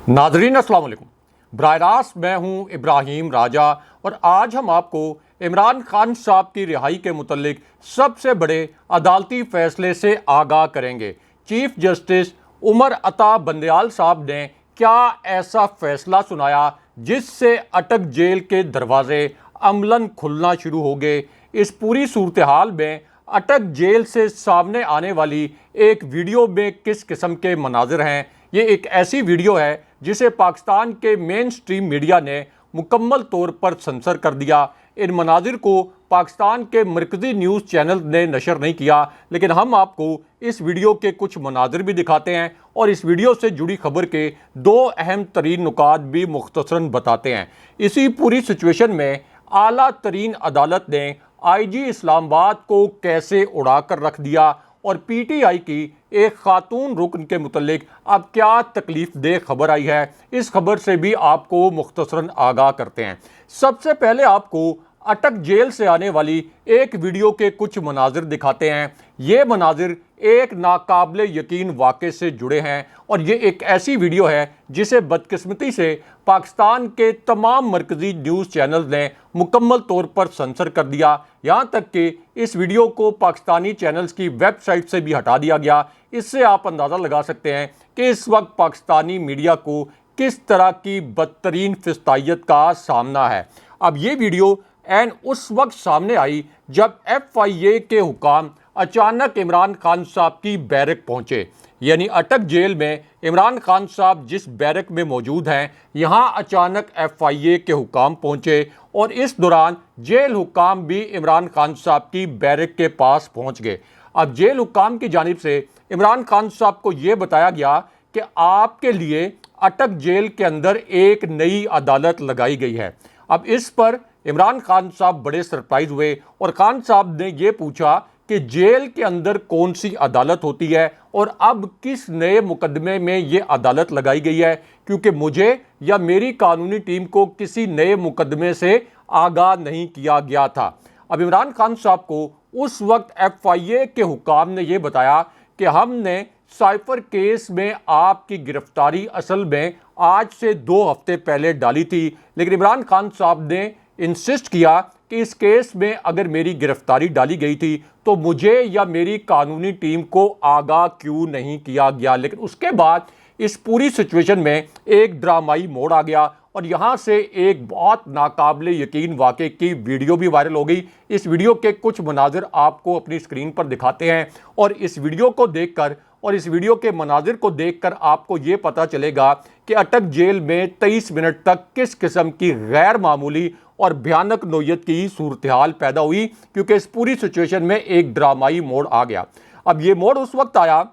नाजरीन अस्सलाम वालेकुम। बराह रास्त मैं हूँ इब्राहिम राजा और आज हम आपको इमरान खान साहब की रिहाई के मुतल्लिक सबसे बड़े अदालती फैसले से आगाह करेंगे। चीफ जस्टिस उमर अता बंदयाल साहब ने क्या ऐसा फैसला सुनाया जिससे अटक जेल के दरवाजे अमलन खुलना शुरू हो गए। इस पूरी सूरत हाल में अटक जेल से सामने आने वाली एक वीडियो में किस किस्म के मनाजिर हैं। ये एक ऐसी वीडियो है जिसे पाकिस्तान के मेन स्ट्रीम मीडिया ने मुकम्मल तौर पर सेंसर कर दिया। इन मनाजिर को पाकिस्तान के मरकज़ी न्यूज़ चैनल ने नशर नहीं किया, लेकिन हम आपको इस वीडियो के कुछ मनाजिर भी दिखाते हैं और इस वीडियो से जुड़ी खबर के दो अहम तरीन नुकात भी मुख्तसरन बताते हैं। इसी पूरी सिचुएशन में आला तरीन अदालत ने IG इस्लामाबाद को कैसे उड़ा कर रख दिया और PTI की एक खातून रुकन के मुतल्लिक अब क्या तकलीफ दे खबर आई है, इस खबर से भी आपको मुख्तसरन आगाह करते हैं। सबसे पहले आपको अटक जेल से आने वाली एक वीडियो के कुछ मनाजिर दिखाते हैं। ये मनाजिर एक नाकाबिले यकीन वाक़े से जुड़े हैं और ये एक ऐसी वीडियो है जिसे बदकिस्मती से पाकिस्तान के तमाम मरकज़ी न्यूज़ चैनल्स ने मुकम्मल तौर पर सेंसर कर दिया। यहाँ तक कि इस वीडियो को पाकिस्तानी चैनल्स की वेबसाइट से भी हटा दिया गया। इससे आप अंदाज़ा लगा सकते हैं कि इस वक्त पाकिस्तानी मीडिया को किस तरह की बदतरीन फिस्तायत का सामना है। अब ये वीडियो एन उस वक्त सामने आई जब FIA के हुकाम अचानक इमरान खान साहब की बैरक पहुंचे। यानी अटक जेल में इमरान खान साहब जिस बैरक में मौजूद हैं, यहां अचानक FIA के हुकाम पहुंचे और इस दौरान जेल हुकाम भी इमरान खान साहब की बैरक के पास पहुंच गए। अब जेल हुकाम की जानिब से इमरान खान साहब को ये बताया गया कि आपके लिए अटक जेल के अंदर एक नई अदालत लगाई गई है। अब इस पर इमरान खान साहब बड़े सरप्राइज हुए और खान साहब ने ये पूछा कि जेल के अंदर कौन सी अदालत होती है और अब किस नए मुकदमे में ये अदालत लगाई गई है, क्योंकि मुझे या मेरी कानूनी टीम को किसी नए मुकदमे से आगाह नहीं किया गया था। अब इमरान खान साहब को उस वक्त FIA के हुकाम ने यह बताया कि हमने साइफर केस में आपकी गिरफ्तारी असल में आज से 2 हफ्ते पहले डाली थी, लेकिन इमरान खान साहब ने इंसिस्ट किया कि इस केस में अगर मेरी गिरफ्तारी डाली गई थी तो मुझे या मेरी कानूनी टीम को आगाह क्यों नहीं किया गया। लेकिन उसके बाद इस पूरी सिचुएशन में एक ड्रामाई मोड़ आ गया और यहाँ से एक बहुत नाकाबिले यकीन वाक़े की वीडियो भी वायरल हो गई। इस वीडियो के कुछ मनाजिर आपको अपनी स्क्रीन पर दिखाते हैं और इस वीडियो को देखकर और इस वीडियो के मनाजिर को देखकर आपको ये पता चलेगा कि अटक जेल में 23 मिनट तक किस किस्म की गैर मामूली और भयानक नोयत की सूरत हाल पैदा हुई, क्योंकि इस पूरी सिचुएशन में एक ड्रामाई मोड़ आ गया। अब ये मोड़ उस वक्त आया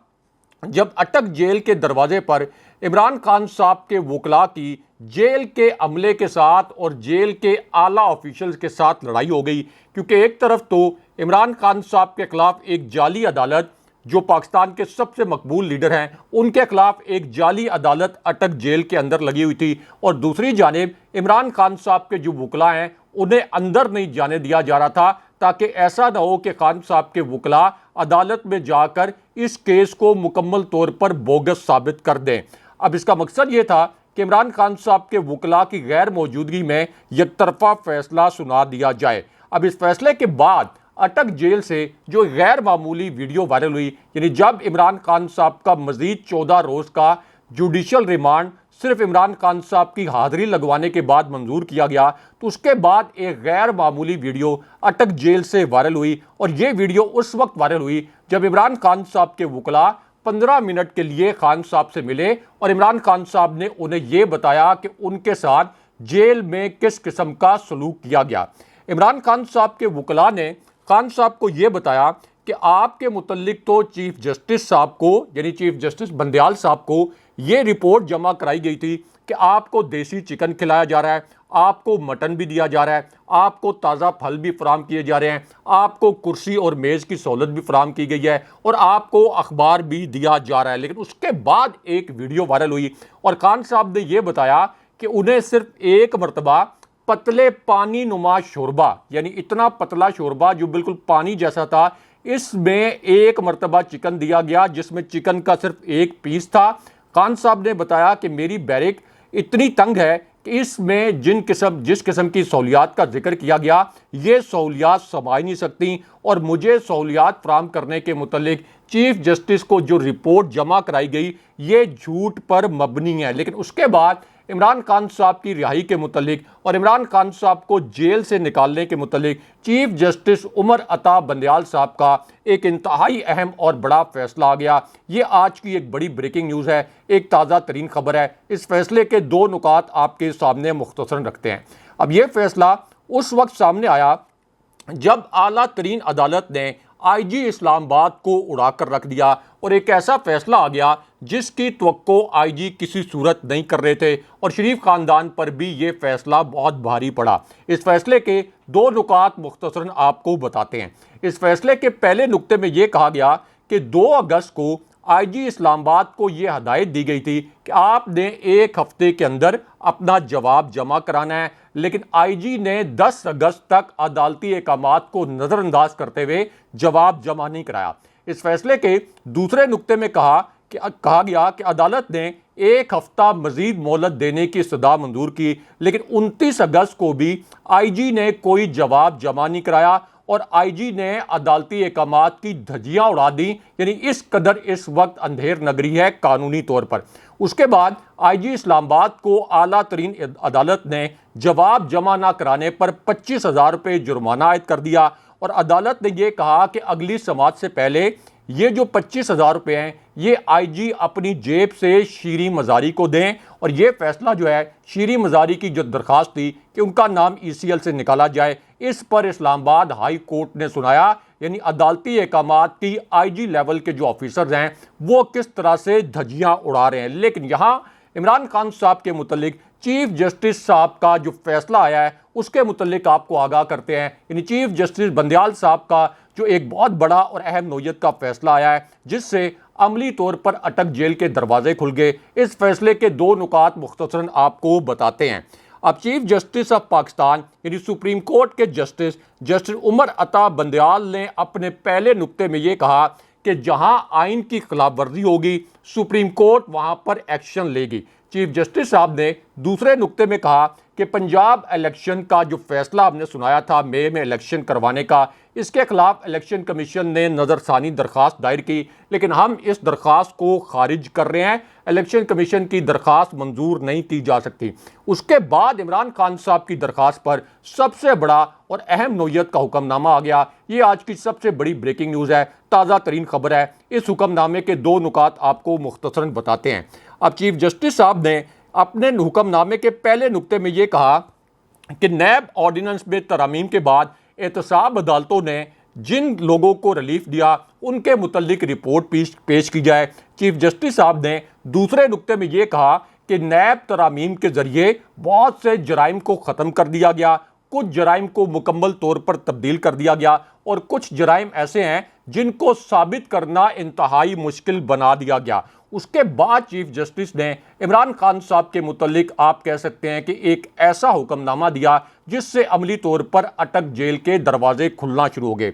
जब अटक जेल के दरवाजे पर इमरान खान साहब के वकला की जेल के अमले के साथ और जेल के आला ऑफिशियल्स के साथ लड़ाई हो गई, क्योंकि एक तरफ तो इमरान खान साहब के खिलाफ एक जाली अदालत जो पाकिस्तान के सबसे मकबूल लीडर हैं उनके खिलाफ एक जाली अदालत अटक जेल के अंदर लगी हुई थी और दूसरी जानिब इमरान खान साहब के जो वकला हैं उन्हें अंदर नहीं जाने दिया जा रहा था, ताकि ऐसा ना हो कि खान साहब के वकला अदालत में जाकर इस केस को मुकम्मल तौर पर बोगस साबित कर दें। अब इसका मकसद ये था कि इमरान खान साहब के वकला की गैर मौजूदगी में यकतरफा फैसला सुना दिया जाए। अब इस फैसले के बाद अटक जेल से जो गैर मामूली वीडियो वायरल हुई, यानी जब इमरान खान साहब का मजीद 14 रोज़ का जुडिशल रिमांड सिर्फ इमरान खान साहब की हाज़िरी लगवाने के बाद मंजूर किया गया, तो उसके बाद एक गैर मामूली वीडियो अटक जेल से वायरल हुई और ये वीडियो उस वक्त वायरल हुई जब इमरान खान साहब के वकला 15 मिनट के लिए खान साहब से मिले और इमरान खान साहब ने उन्हें यह बताया कि उनके साथ जेल में किस किस्म का सलूक किया गया। इमरान खान साहब के वकला ने खान साहब को यह बताया कि आपके मुतल्लिक तो चीफ जस्टिस साहब को यानी चीफ जस्टिस बंदयाल साहब को ये रिपोर्ट जमा कराई गई थी कि आपको देसी चिकन खिलाया जा रहा है, आपको मटन भी दिया जा रहा है, आपको ताज़ा फल भी फराम किए जा रहे हैं, आपको कुर्सी और मेज़ की सहूलत भी फराम की गई है और आपको अखबार भी दिया जा रहा है। लेकिन उसके बाद एक वीडियो वायरल हुई और खान साहब ने यह बताया कि उन्हें सिर्फ एक मरतबा पतले पानी नुमा शोरबा, यानी इतना पतला शोरबा जो बिल्कुल पानी जैसा था, इसमें एक मरतबा चिकन दिया गया जिसमें चिकन का सिर्फ एक पीस था خان صاحب نے بتایا کہ میری بیرک اتنی تنگ ہے کہ اس میں جس قسم کی سہولیات کا ذکر کیا گیا یہ سہولیات سنبھال نہیں سکتی، اور مجھے سہولیات فراہم کرنے کے متعلق چیف جسٹس کو جو رپورٹ جمع کرائی گئی یہ جھوٹ پر مبنی ہے۔ لیکن اس کے بعد عمران خان صاحب کی رہائی کے متعلق اور عمران خان صاحب کو جیل سے نکالنے کے متعلق چیف جسٹس عمر عطا بندیال صاحب کا ایک انتہائی اہم اور بڑا فیصلہ آ گیا۔ یہ آج کی ایک بڑی بریکنگ نیوز ہے، ایک تازہ ترین خبر ہے۔ اس فیصلے کے دو نکات آپ کے سامنے مختصراً رکھتے ہیں۔ اب یہ فیصلہ اس وقت سامنے آیا جب اعلیٰ ترین عدالت نے آئی جی اسلام آباد کو اڑا کر رکھ دیا، اور ایک ایسا فیصلہ آ گیا جس کی توقع آئی جی کسی صورت نہیں کر رہے تھے، اور شریف خاندان پر بھی یہ فیصلہ بہت بھاری پڑا۔ اس فیصلے کے دو نکات مختصراً آپ کو بتاتے ہیں۔ اس فیصلے کے پہلے نکتے میں یہ کہا گیا کہ 2 اگست کو آئی جی اسلام آباد کو یہ ہدایت دی گئی تھی کہ آپ نے 1 ہفتے کے اندر اپنا جواب جمع کرانا ہے، لیکن آئی جی نے 10 اگست تک عدالتی احکامات کو نظر انداز کرتے ہوئے جواب جمع نہیں کرایا۔ اس فیصلے کے دوسرے نکتے میں کہا گیا کہ عدالت نے 1 ہفتہ مزید مہلت دینے کی استدعا منظور کی، لیکن 29 اگست کو بھی آئی جی نے کوئی جواب جمع نہیں کرایا، اور آئی جی نے عدالتی احکامات کی دھجیاں اڑا دیں، یعنی اس قدر اس وقت اندھیر نگری ہے قانونی طور پر۔ اس کے بعد آئی جی اسلام آباد کو اعلیٰ ترین عدالت نے جواب جمع نہ کرانے پر 25,000 روپے جرمانہ عائد کر دیا، اور عدالت نے یہ کہا کہ اگلی سماعت سے پہلے یہ جو 25,000 روپے ہیں یہ آئی جی اپنی جیب سے شیریں مزاری کو دیں، اور یہ فیصلہ جو ہے شیریں مزاری کی جو درخواست تھی کہ ان کا نام ای سی ایل سے نکالا جائے، اس پر اسلام آباد ہائی کورٹ نے سنایا، یعنی عدالتی احکامات کی آئی جی لیول کے جو آفیسرز ہیں وہ کس طرح سے دھجیاں اڑا رہے ہیں۔ لیکن یہاں عمران خان صاحب کے متعلق چیف جسٹس صاحب کا جو فیصلہ آیا ہے اس کے متعلق آپ کو آگاہ کرتے ہیں، یعنی چیف جسٹس بندیال صاحب کا جو ایک بہت بڑا اور اہم نوعیت کا فیصلہ آیا ہے جس سے عملی طور پر اٹک جیل کے دروازے کھل گئے۔ اس فیصلے کے دو نکات مختصراً آپ کو بتاتے ہیں۔ اب چیف جسٹس آف پاکستان یعنی سپریم کورٹ کے جسٹس عمر عطا بندیال نے اپنے پہلے نکتے میں یہ کہا کہ جہاں آئین کی خلاف ورزی ہوگی سپریم کورٹ وہاں پر ایکشن لے گی۔ چیف جسٹس صاحب نے دوسرے نکتے میں کہا کہ پنجاب الیکشن کا جو فیصلہ ہم نے سنایا تھا مئی میں الیکشن کروانے کا، اس کے خلاف الیکشن کمیشن نے نظر ثانی درخواست دائر کی، لیکن ہم اس درخواست کو خارج کر رہے ہیں، الیکشن کمیشن کی درخواست منظور نہیں کی جا سکتی۔ اس کے بعد عمران خان صاحب کی درخواست پر سب سے بڑا اور اہم نوعیت کا حکم نامہ آ گیا۔ یہ آج کی سب سے بڑی بریکنگ نیوز ہے، تازہ ترین خبر ہے۔ اس حکم نامے کے دو نکات آپ کو مختصراً بتاتے ہیں۔ اب چیف جسٹس صاحب نے اپنے حکم نامے کے پہلے نکتے میں یہ کہا کہ نیب آرڈیننس میں ترامیم کے بعد احتساب عدالتوں نے جن لوگوں کو ریلیف دیا ان کے متعلق رپورٹ پیش کی جائے۔ چیف جسٹس صاحب نے دوسرے نکتے میں یہ کہا کہ نیب ترامیم کے ذریعے بہت سے جرائم کو ختم کر دیا گیا، کچھ جرائم کو مکمل طور پر تبدیل کر دیا گیا، اور کچھ جرائم ایسے ہیں جن کو ثابت کرنا انتہائی مشکل بنا دیا گیا۔ اس کے بعد چیف جسٹس نے عمران خان صاحب کے متعلق آپ کہہ سکتے ہیں کہ ایک ایسا حکم نامہ دیا جس سے عملی طور پر اٹک جیل کے دروازے کھلنا شروع ہو گئے۔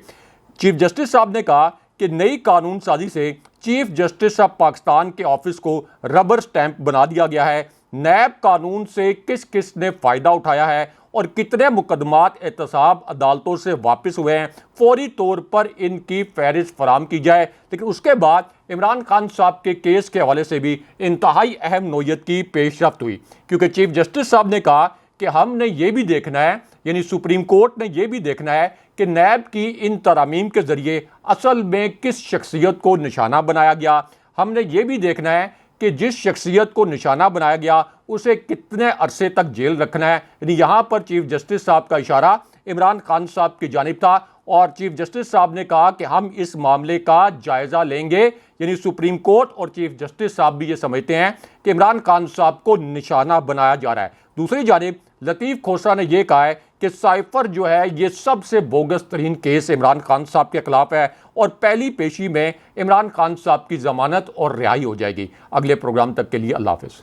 چیف جسٹس صاحب نے کہا کہ نئی قانون سازی سے چیف جسٹس آف پاکستان کے آفس کو ربر سٹیمپ بنا دیا گیا ہے۔ نیب قانون سے کس کس نے فائدہ اٹھایا ہے اور کتنے مقدمات احتساب عدالتوں سے واپس ہوئے ہیں، فوری طور پر ان کی فہرست فراہم کی جائے۔ لیکن اس کے بعد عمران خان صاحب کے کیس کے حوالے سے بھی انتہائی اہم نوعیت کی پیش رفت ہوئی، کیونکہ چیف جسٹس صاحب نے کہا کہ ہم نے یہ بھی دیکھنا ہے، یعنی سپریم کورٹ نے یہ بھی دیکھنا ہے کہ نیب کی ان ترامیم کے ذریعے اصل میں کس شخصیت کو نشانہ بنایا گیا۔ ہم نے یہ بھی دیکھنا ہے کہ جس شخصیت کو نشانہ بنایا گیا اسے کتنے عرصے تک جیل رکھنا ہے۔ یعنی یہاں پر چیف جسٹس صاحب کا اشارہ عمران خان صاحب کی جانب تھا، اور چیف جسٹس صاحب نے کہا کہ ہم اس معاملے کا جائزہ لیں گے۔ یعنی سپریم کورٹ اور چیف جسٹس صاحب بھی یہ سمجھتے ہیں کہ عمران خان صاحب کو نشانہ بنایا جا رہا ہے۔ دوسری جانب لطیف کھوسرا نے یہ کہا ہے کہ سائفر جو ہے یہ سب سے بوگس ترین کیس عمران خان صاحب کے خلاف ہے، اور پہلی پیشی میں عمران خان صاحب کی ضمانت اور رہائی ہو جائے گی۔ اگلے پروگرام تک کے لیے اللہ حافظ۔